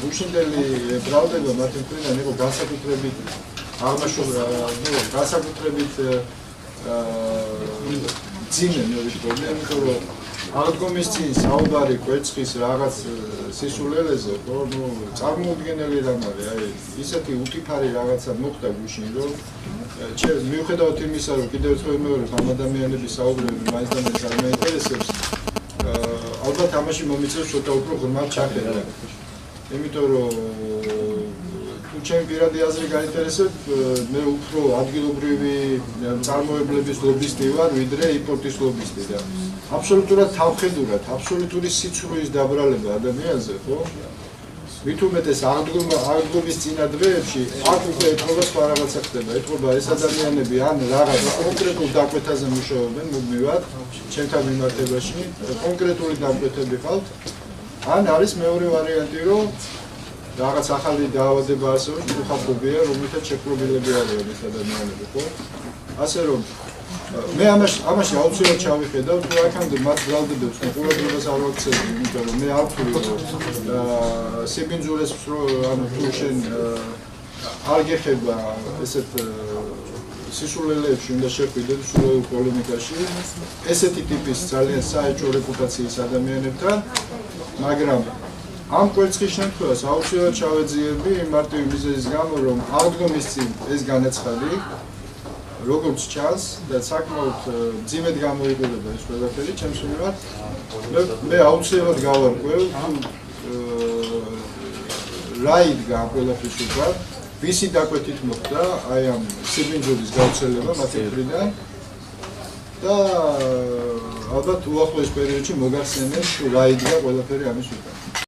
გუშინდელი ბრალდება მათი მხრიდან იყო განსაკუთრებით განსაკუთრებით ძიმე მე ვიტყოდი, იმიტომ რომ აღდგომის წინ საუბარი კვერცხის რაღაც სისულელეზე, ხო, წარმოუდგენელი რამ არის, აი ისეთი უტიფარი რაღაცა მოხდა გუშინ, რომ მიუხედავად იმისა, რომ კიდევ ერთხელ ვიმეორებ, ამ ადამიანების საუბრები მაინც და მაინც არ მეინტერესებს, ალბათ ამაში მომიწევს ცოტა უფრო ღრმად ჩახედა. იმიტომ რომ თუ ჩემი პირადი აზრი გაინტერესებს, მე უფრო ადგილობრივი წარმოებლების ლობისტი ვარ, ვიდრე იმპორტის ლობისტი და აბსოლუტურად თავხედურად, აბსოლუტური სიცრუის დაბრალება ადამიანზე, ხო? მით უმეტეს აღდგომის წინა დღეებში აქ უკვე ეთყობა სხვა რაღაცა ხდება, ეთყობა ეს ადამიანები ან რაღაც კონკრეტულ დაკვეთაზე მუშაობენ მუდმივად, ჩემთან მიმართებაში, კონკრეტული დაკვეთები ყავთ, ან არის მეორე ვარიანტი, რომ რაღაც ახალი დაავადება არსებობს, უხაფობია, რომელთაც შეპყრობილები არიან ეს ადამიანები, ხო? ასე რომ მე ამაში აუცილებლად ჩავიხედავ, თუ აქამდე მათ ბრალდებებს ყურადღებას არ ვაქცევდი, იმიტომ რომ მე არ ვთვლი, რომ სიბინძურეს ანუ თუ შენ არ გეხება ესეთ სისულელეებში უნდა შეხვიდეთ სულ პოლემიკაში, ესეთი ტიპის ძალიან საეჭვო რეპუტაციის ადამიანებთან, მაგრამ ამ კვერცხის შემთხვევას აუცილებლად ჩავეძიებდი იმ მარტივი მიზეზის გამო, რომ აღდგომის წინ ეს განაცხადი როგორც ჩანს და საკმაოდ მძიმედ გამოიყურება ეს ყველაფერი ჩემს მიმართ, მე აუცილებლად გავარკვევ რა იდგა ამ ყველაფრის უკან, ვისი დაკვეთით მოხდა აი ამ სიბინძურის გავრცელება მათი მხრიდან და ალბათ უახლოეს პერიოდში მოგახსენებ რა იდგა ყველაფერი ამის უკან.